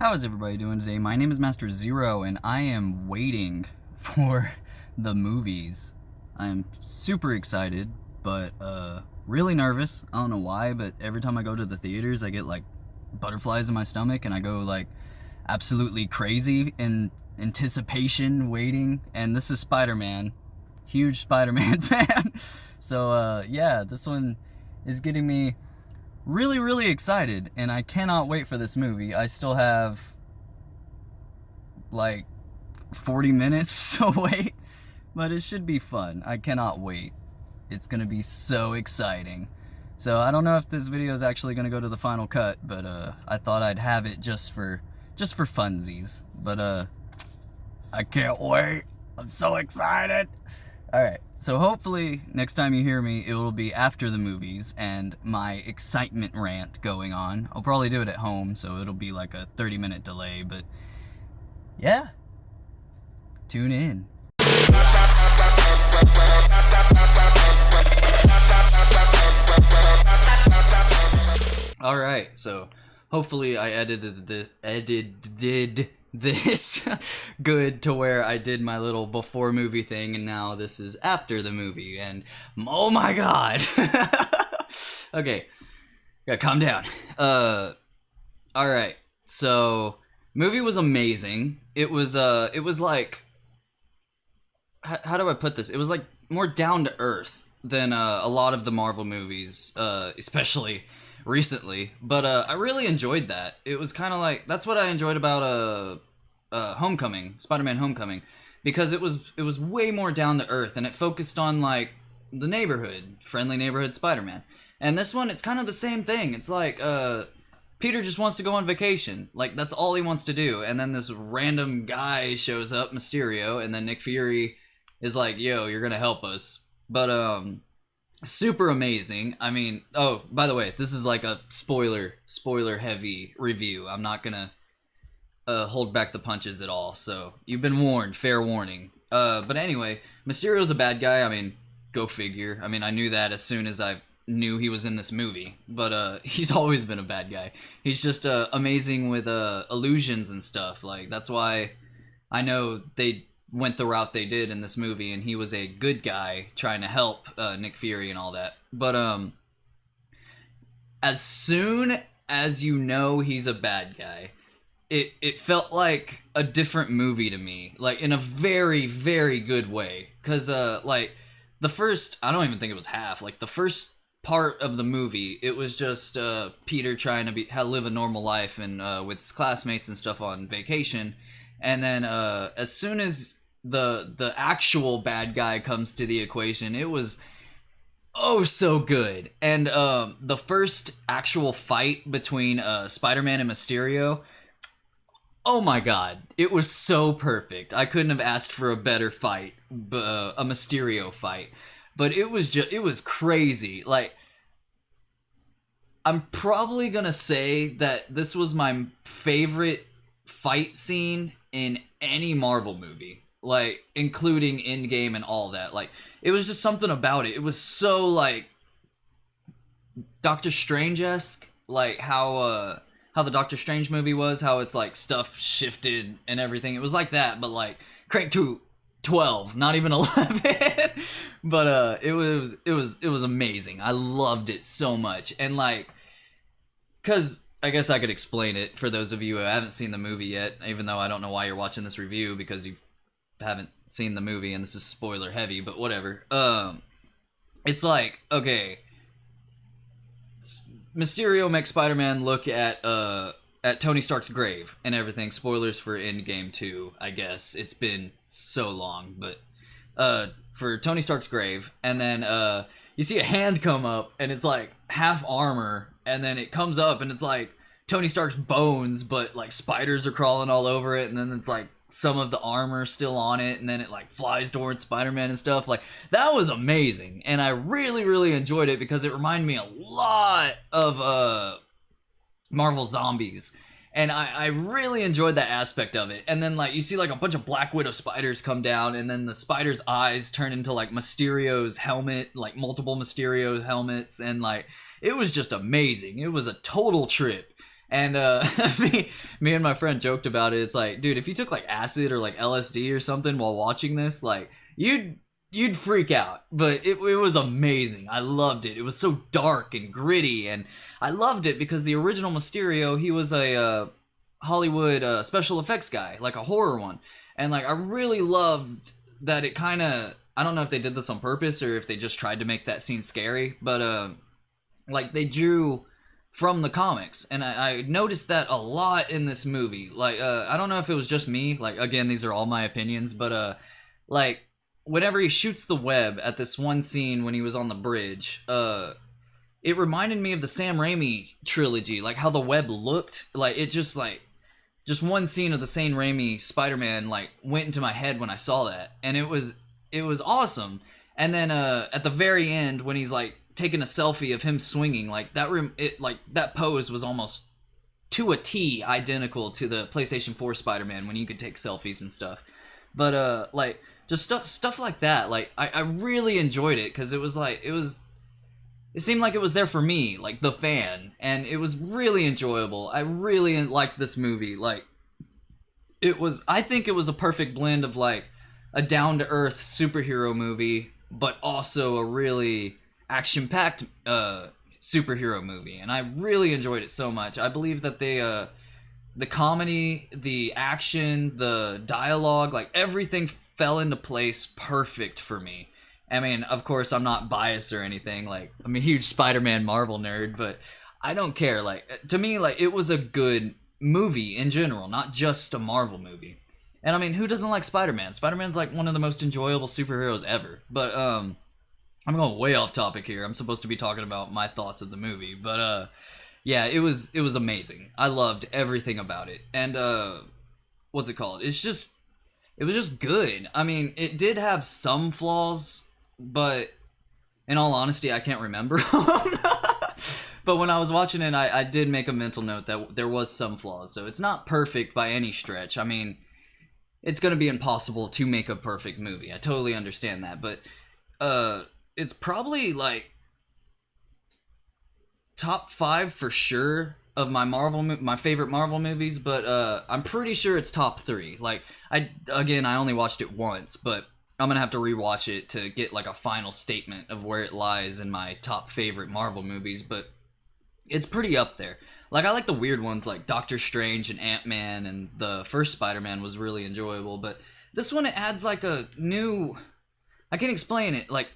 How is everybody doing today? My name is Master Zero, and I am waiting for the movies. I am super excited, but really nervous. I don't know why, but every time I go to the theaters, I get like butterflies in my stomach, and I go like absolutely crazy in anticipation, waiting. And this is Spider-Man, huge Spider-Man fan. So yeah, this one is getting me really excited, and I cannot wait for this movie. I still have like 40 minutes to wait, but it should be fun. I cannot wait. It's gonna be so exciting. So I don't know if this video is actually gonna go to the final cut, but I thought I'd have it just for funsies. But I can't wait. I'm so excited. Alright, so hopefully next time you hear me, it will be after the movies and my excitement rant going on. I'll probably do it at home, so it'll be like a 30-minute delay, but yeah, tune in. Alright, so hopefully I edited this good to where I did my little before movie thing, and now this is after the movie, and oh my god. Okay, gotta calm down. Alright, so movie was amazing. It was like, how do I put this? It was like more down to earth than a lot of the Marvel movies, especially recently, but I really enjoyed that. It was kind of like, that's what I enjoyed about Homecoming, Spider-Man Homecoming, because it was way more down to earth, and it focused on like the neighborhood, friendly neighborhood Spider-Man. And this one, it's kind of the same thing. It's like Peter just wants to go on vacation, like that's all he wants to do, and then this random guy shows up, Mysterio, and then Nick Fury is like, yo, you're gonna help us. But super amazing. I mean, oh, by the way, this is like a spoiler heavy review. I'm not gonna hold back the punches at all, so you've been warned, fair warning. But anyway, Mysterio's a bad guy. I mean, go figure. I mean, I knew that as soon as I knew he was in this movie, but he's always been a bad guy. He's just amazing with illusions and stuff. Like, that's why I know they went the route they did in this movie, and he was a good guy trying to help Nick Fury and all that. But as soon as you know he's a bad guy, it felt like a different movie to me, like in a very good way. Because like the first, I don't even think it was half, like the first part of the movie, it was just Peter trying to live a normal life and with his classmates and stuff on vacation. And then as soon as the actual bad guy comes to the equation, it was oh so good. And the first actual fight between Spider-Man and Mysterio, oh my god, it was so perfect. I couldn't have asked for a better fight, a Mysterio fight. But it was crazy. Like, I'm probably gonna say that this was my favorite fight scene in any Marvel movie, like including Endgame and all that. Like, it was just something about it. It was so like Doctor Strange-esque, like how the Doctor Strange movie was, how it's like stuff shifted and everything. It was like that, but like cranked to 12, not even 11. But it was amazing. I loved it so much. And like, cause I guess I could explain it for those of you who haven't seen the movie yet, even though I don't know why you're watching this review, because you haven't seen the movie and this is spoiler heavy, but whatever. It's like, okay, Mysterio makes Spider-Man look at Tony Stark's grave and everything. Spoilers for Endgame 2, I guess. It's been so long, but for Tony Stark's grave, and then you see a hand come up, and it's like half armor, and then it comes up, and it's like Tony Stark's bones, but like spiders are crawling all over it, and then it's like some of the armor still on it, and then it like flies towards Spider-Man and stuff. Like, that was amazing, and I really enjoyed it because it reminded me a lot of Marvel Zombies, and I really enjoyed that aspect of it. And then like you see like a bunch of Black Widow spiders come down, and then the spider's eyes turn into like Mysterio's helmet, like multiple Mysterio helmets, and like it was just amazing. It was a total trip. And me and my friend joked about it. It's like, dude, if you took like acid or like LSD or something while watching this, like you'd freak out. But it was amazing. I loved it. It was so dark and gritty, and I loved it because the original Mysterio, he was a Hollywood special effects guy, like a horror one, and like I really loved that. It kind of, I don't know if they did this on purpose or if they just tried to make that scene scary, but like they drew from the comics, and I noticed that a lot in this movie. Like I don't know if it was just me, like again these are all my opinions, but like whenever he shoots the web at this one scene when he was on the bridge, it reminded me of the Sam Raimi trilogy, like how the web looked. Like it just one scene of the Sam Raimi Spider-Man like went into my head when I saw that, and it was awesome. And then at the very end when he's like taking a selfie of him swinging, like that pose was almost to a T identical to the PlayStation 4 Spider-Man when you could take selfies and stuff. But like just stuff like that, like I really enjoyed it because it seemed like it was there for me, like the fan, and it was really enjoyable. I really liked this movie. Like I think it was a perfect blend of like a down-to-earth superhero movie, but also a really action-packed superhero movie, and I really enjoyed it so much. I believe that the comedy, the action, the dialogue, like everything fell into place perfect for me. I mean, of course, I'm not biased or anything. Like, I'm a huge Spider-Man Marvel nerd, but I don't care. Like, to me, like, it was a good movie in general, not just a Marvel movie. And I mean, who doesn't like Spider-Man? Spider-Man's like one of the most enjoyable superheroes ever. But I'm going way off topic here. I'm supposed to be talking about my thoughts of the movie, but yeah, it was amazing. I loved everything about it. And what's it called? It was just good. I mean, it did have some flaws, but in all honesty, I can't remember. But when I was watching it, I did make a mental note that there was some flaws. So it's not perfect by any stretch. I mean, it's going to be impossible to make a perfect movie. I totally understand that. But it's probably like top 5 for sure of my favorite Marvel movies, but I'm pretty sure it's top 3. Like I only watched it once, but I'm gonna have to rewatch it to get like a final statement of where it lies in my top favorite Marvel movies. But it's pretty up there. Like I like the weird ones like Doctor Strange and Ant-Man, and the first Spider-Man was really enjoyable, but this one, it adds like a new, I can't explain it, like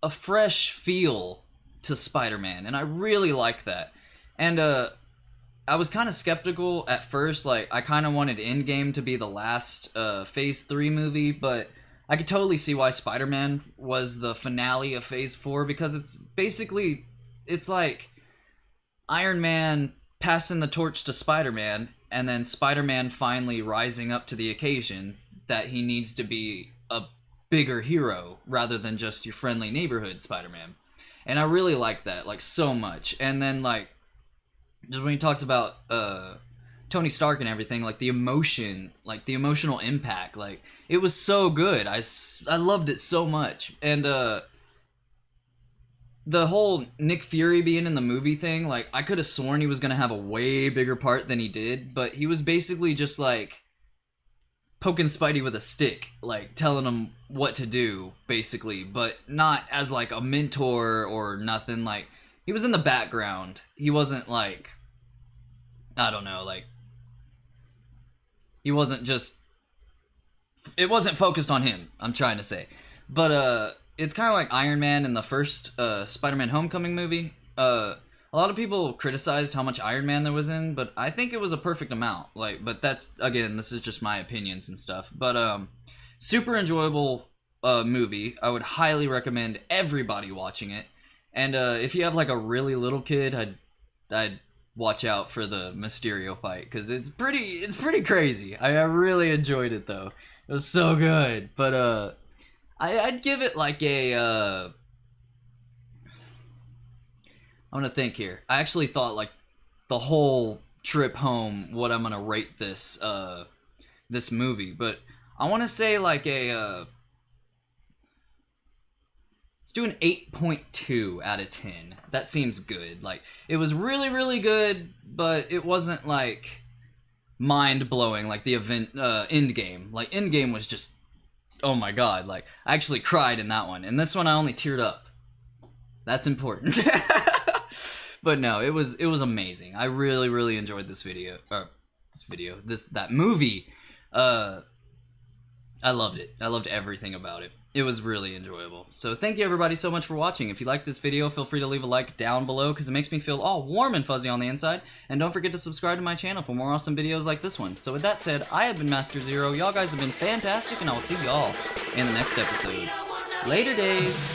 a fresh feel to Spider-Man, and I really like that. And I was kind of skeptical at first. Like I kind of wanted Endgame to be the last Phase 3 movie, but I could totally see why Spider-Man was the finale of Phase 4, because it's like Iron Man passing the torch to Spider-Man, and then Spider-Man finally rising up to the occasion that he needs to be a bigger hero rather than just your friendly neighborhood Spider-Man. And I really like that, like, so much. And then, like, just when he talks about Tony Stark and everything, like, the emotion, like, the emotional impact, like, it was so good. I loved it so much. And the whole Nick Fury being in the movie thing, like, I could have sworn he was going to have a way bigger part than he did, but he was basically just, like, poking Spidey with a stick, like, telling him what to do, basically, but not as, like, a mentor or nothing. Like, he was in the background. He wasn't, like, I don't know, like, he wasn't just, it wasn't focused on him, I'm trying to say. But, it's kind of like Iron Man in the first Spider-Man Homecoming movie. A lot of people criticized how much Iron Man there was in, but I think it was a perfect amount. Like, but that's, again, this is just my opinions and stuff. But super enjoyable movie. I would highly recommend everybody watching it. And if you have like a really little kid, I'd watch out for the Mysterio fight, because it's pretty crazy. I really enjoyed it though. It was so good. But I'd give it like a I'm gonna think here. I actually thought like the whole trip home what I'm gonna rate this this movie, but I want to say like a Let's do an 8.2 out of 10. That seems good. Like, it was really, really good, but it wasn't, like, mind-blowing like the Endgame. Like, Endgame was just, oh my god, like, I actually cried in that one. And this one I only teared up. That's important. But no, it was amazing. I really, really enjoyed this movie. I loved it. I loved everything about it. It was really enjoyable. So thank you everybody so much for watching. If you liked this video, feel free to leave a like down below because it makes me feel all warm and fuzzy on the inside. And don't forget to subscribe to my channel for more awesome videos like this one. So with that said, I have been Master Zero. Y'all guys have been fantastic, and I will see y'all in the next episode. Later days.